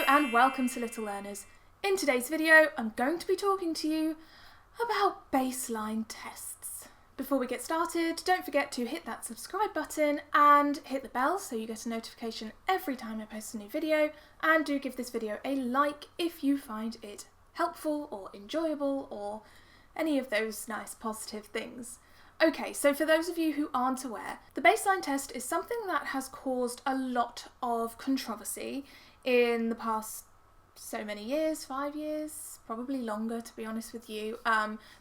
and welcome to Little Learners. In today's video, I'm going to be talking to you about baseline tests. Before we get started, don't forget to hit that subscribe button and hit the bell so you get a notification every time I post a new video, and do give this video a like if you find it helpful or enjoyable or any of those nice positive things. Okay, so for those of you who aren't aware, the baseline test is something that has caused a lot of controversy in the past so many years, 5 years, probably longer to be honest with you,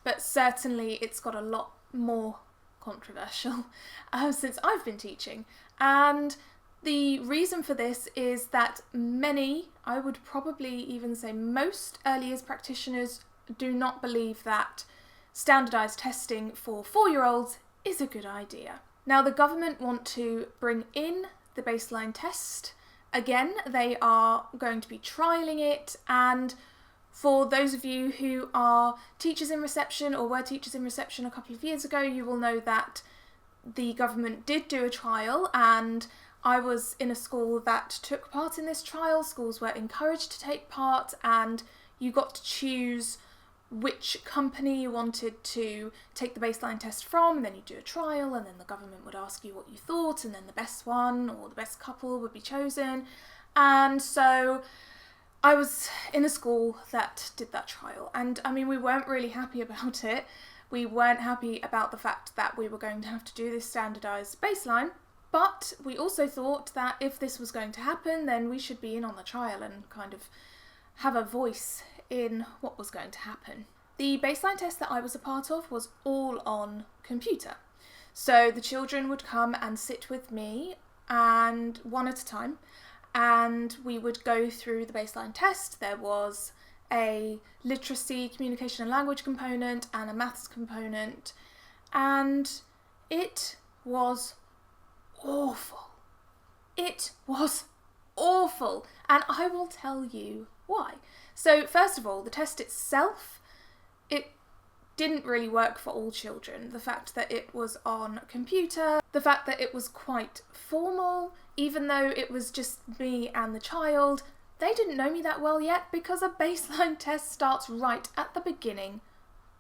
but certainly it's got a lot more controversial since I've been teaching. And the reason for this is that many, I would probably even say most early years practitioners do not believe that standardised testing for 4-year-olds is a good idea. Now, the government want to bring in the baseline test. Again, they are going to be trialling it, and for those of you who are teachers in reception or were teachers in reception a couple of years ago, you will know that the government did do a trial, and I was in a school that took part in this trial. Schools were encouraged to take part, and you got to choose which company you wanted to take the baseline test from, and then you do a trial, and then the government would ask you what you thought, and then the best one or the best couple would be chosen. And so I was in a school that did that trial, and I mean, we weren't really happy about it. We weren't happy about the fact that we were going to have to do this standardised baseline, but we also thought that if this was going to happen, then we should be in on the trial and kind of have a voice in what was going to happen. The baseline test that I was a part of was all on computer. So the children would come and sit with me, and one at a time, and we would go through the baseline test. There was a literacy, communication and language component and a maths component, and it was awful. It was awful, and I will tell you why. So first of all, the test itself, it didn't really work for all children. The fact that it was on a computer, the fact that it was quite formal, even though it was just me and the child, they didn't know me that well yet because a baseline test starts right at the beginning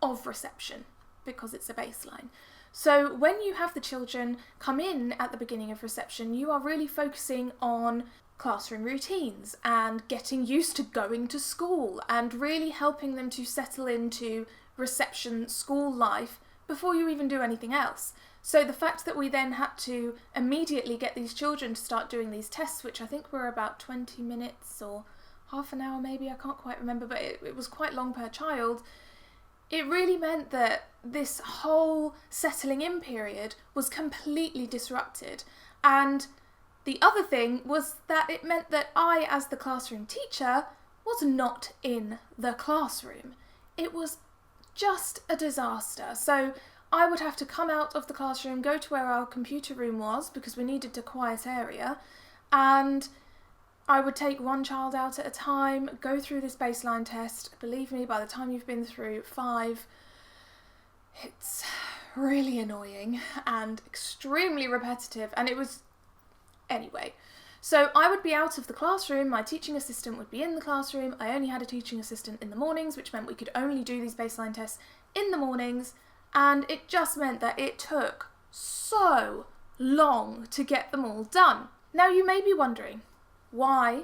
of reception because it's a baseline. So when you have the children come in at the beginning of reception, you are really focusing on classroom routines and getting used to going to school and really helping them to settle into reception school life before you even do anything else. So the fact that we then had to immediately get these children to start doing these tests, which I think were about 20 minutes or half an hour maybe, I can't quite remember, but it was quite long per child. It really meant that this whole settling in period was completely disrupted. And the other thing was that it meant that I, as the classroom teacher, was not in the classroom. It was just a disaster. So I would have to come out of the classroom, go to where our computer room was because we needed a quiet area, and I would take one child out at a time, go through this baseline test. Believe me, by the time you've been through 5, it's really annoying and extremely repetitive, and it was anyway. So I would be out of the classroom, my teaching assistant would be in the classroom. I only had a teaching assistant in the mornings, which meant we could only do these baseline tests in the mornings, and it just meant that it took so long to get them all done. Now you may be wondering why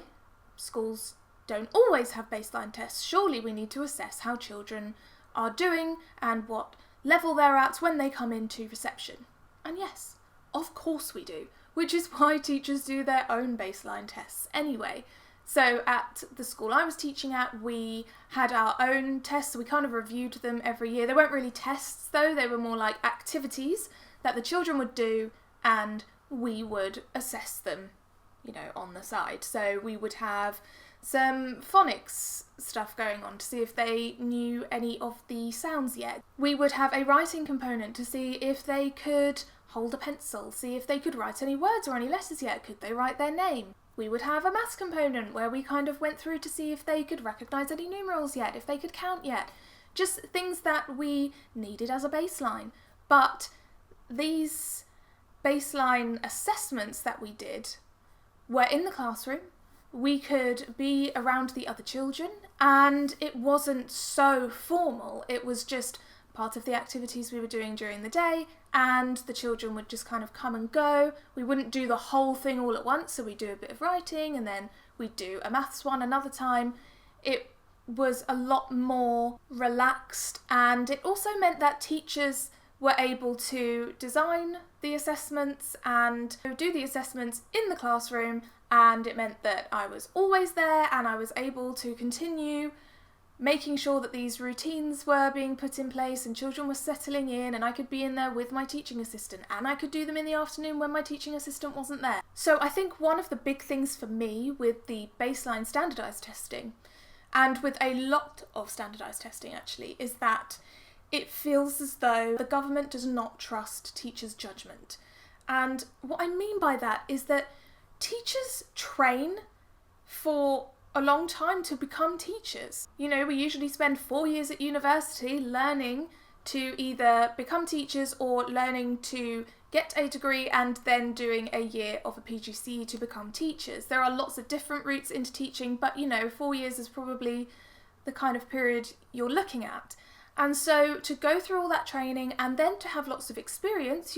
schools don't always have baseline tests. Surely we need to assess how children are doing and what level they're at when they come into reception. And yes, of course we do, which is why teachers do their own baseline tests anyway. So at the school I was teaching at, we had our own tests, so we kind of reviewed them every year. They weren't really tests though, they were more like activities that the children would do and we would assess them, you know, on the side. So we would have some phonics stuff going on to see if they knew any of the sounds yet. We would have a writing component to see if they could hold a pencil, see if they could write any words or any letters yet, could they write their name. We would have a maths component where we kind of went through to see if they could recognise any numerals yet, if they could count yet. Just things that we needed as a baseline. But these baseline assessments that we did were in the classroom. we could be around the other children, and it wasn't so formal. It was just part of the activities we were doing during the day, and the children would just kind of come and go. We wouldn't do the whole thing all at once, so we'd do a bit of writing and then we'd do a maths one another time. It was a lot more relaxed, and it also meant that teachers were able to design the assessments and do the assessments in the classroom, and it meant that I was always there and I was able to continue making sure that these routines were being put in place and children were settling in, and I could be in there with my teaching assistant, and I could do them in the afternoon when my teaching assistant wasn't there. So I think one of the big things for me with the baseline standardised testing, and with a lot of standardised testing actually, is that it feels as though the government does not trust teachers' judgment. And what I mean by that is that teachers train for a long time to become teachers. You know, we usually spend 4 years at university learning to either become teachers or learning to get a degree and then doing a year of a PGCE to become teachers. There are lots of different routes into teaching, but 4 years is probably the kind of period you're looking at. And so to go through all that training and then to have lots of experience,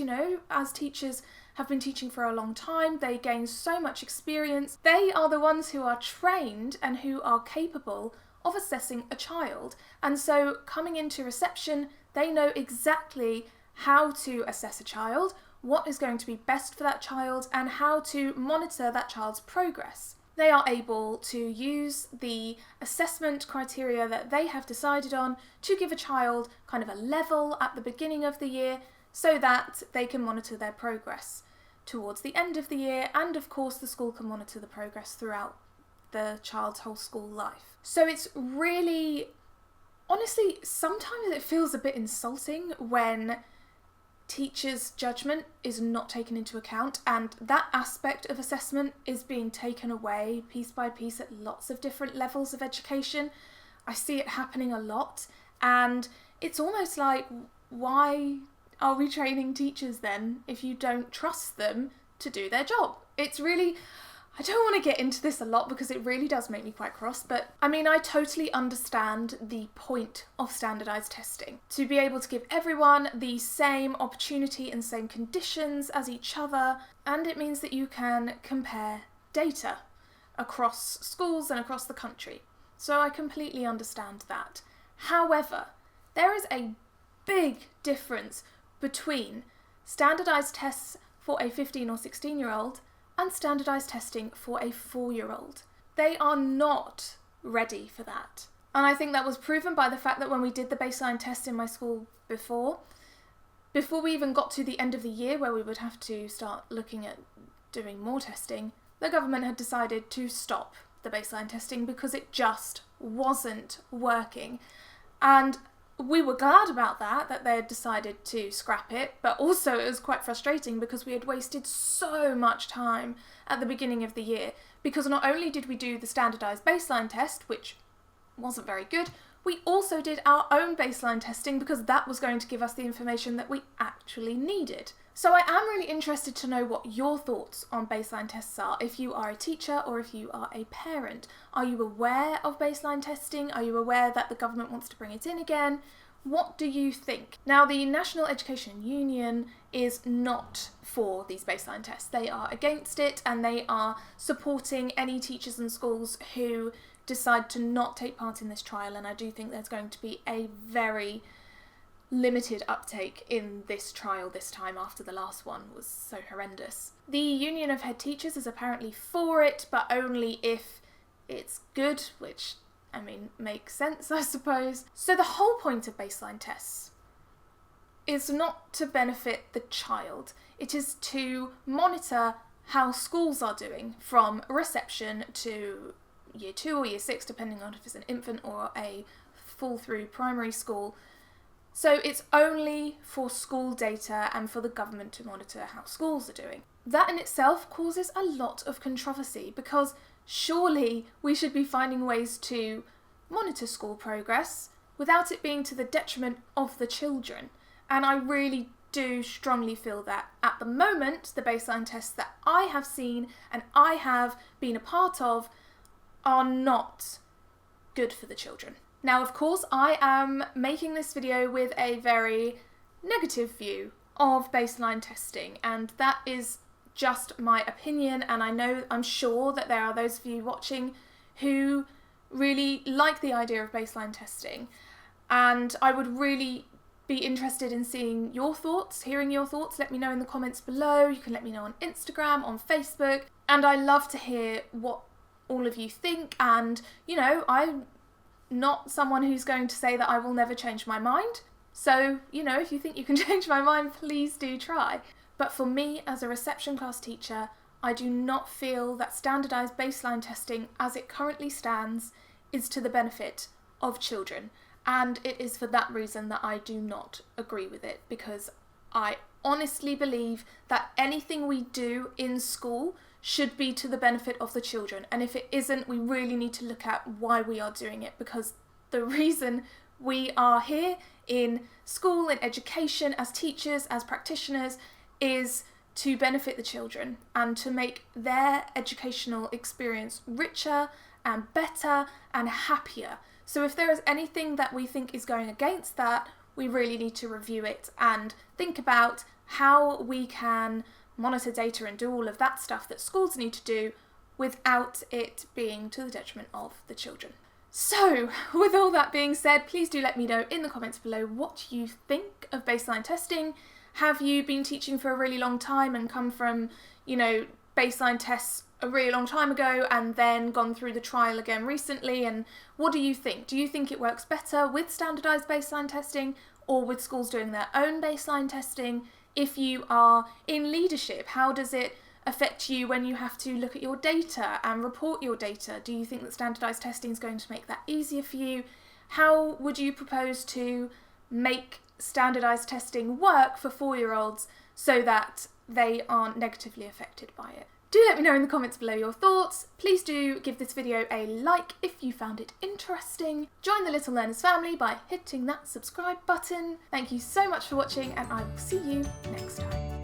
as teachers have been teaching for a long time, they gain so much experience. They are the ones who are trained and who are capable of assessing a child. And so coming into reception, they know exactly how to assess a child, what is going to be best for that child, and how to monitor that child's progress. They are able to use the assessment criteria that they have decided on to give a child kind of a level at the beginning of the year so that they can monitor their progress towards the end of the year, and of course the school can monitor the progress throughout the child's whole school life. So it's really, honestly, sometimes it feels a bit insulting when teachers' judgment is not taken into account, and that aspect of assessment is being taken away piece by piece at lots of different levels of education. I see it happening a lot, and it's almost like, why are we training teachers then if you don't trust them to do their job? It's really, I don't want to get into this a lot because it really does make me quite cross, but I totally understand the point of standardised testing. To be able to give everyone the same opportunity and same conditions as each other, and it means that you can compare data across schools and across the country. So I completely understand that. However, there is a big difference between standardised tests for a 15 or 16-year-old and standardised testing for a 4-year-old. They are not ready for that. And I think that was proven by the fact that when we did the baseline test in my school before we even got to the end of the year where we would have to start looking at doing more testing, the government had decided to stop the baseline testing because it just wasn't working. And we were glad about that they had decided to scrap it, but also it was quite frustrating because we had wasted so much time at the beginning of the year, because not only did we do the standardised baseline test, which wasn't very good, we also did our own baseline testing because that was going to give us the information that we actually needed. So I am really interested to know what your thoughts on baseline tests are, if you are a teacher or if you are a parent. Are you aware of baseline testing? Are you aware that the government wants to bring it in again? What do you think? Now, the National Education Union is not for these baseline tests. They are against it, and they are supporting any teachers and schools who decide to not take part in this trial, and I do think there's going to be a very limited uptake in this trial this time after the last one was so horrendous. The Union of Head Teachers is apparently for it, but only if it's good, which, makes sense, I suppose. So the whole point of baseline tests is not to benefit the child. It is to monitor how schools are doing from reception to year 2 or year 6, depending on if it's an infant or a full through primary school. So it's only for school data and for the government to monitor how schools are doing. That in itself causes a lot of controversy, because surely we should be finding ways to monitor school progress without it being to the detriment of the children. And I really do strongly feel that at the moment, the baseline tests that I have seen and I have been a part of, are not good for the children. Now, of course, I am making this video with a very negative view of baseline testing, and that is just my opinion, and I'm sure that there are those of you watching who really like the idea of baseline testing, and I would really be interested in seeing your thoughts, hearing your thoughts. Let me know in the comments below. You can let me know on Instagram, on Facebook, and I love to hear what all of you think. And I'm not someone who's going to say that I will never change my mind, so if you think you can change my mind, please do try. But for me, as a reception class teacher, I do not feel that standardised baseline testing as it currently stands is to the benefit of children. And it is for that reason that I do not agree with it, because I honestly believe that anything we do in school should be to the benefit of the children. And if it isn't, we really need to look at why we are doing it, because the reason we are here in school, in education, as teachers, as practitioners, is to benefit the children and to make their educational experience richer and better and happier. So if there is anything that we think is going against that, we really need to review it and think about how we can monitor data and do all of that stuff that schools need to do without it being to the detriment of the children. So, with all that being said, please do let me know in the comments below what you think of baseline testing. Have you been teaching for a really long time and come from, baseline tests a really long time ago and then gone through the trial again recently? And what do you think? Do you think it works better with standardised baseline testing or with schools doing their own baseline testing? If you are in leadership, how does it affect you when you have to look at your data and report your data? Do you think that standardised testing is going to make that easier for you? How would you propose to make standardised testing work for 4-year-olds so that they aren't negatively affected by it? Do let me know in the comments below your thoughts. Please do give this video a like if you found it interesting. Join the Little Learners family by hitting that subscribe button. Thank you so much for watching, and I will see you next time.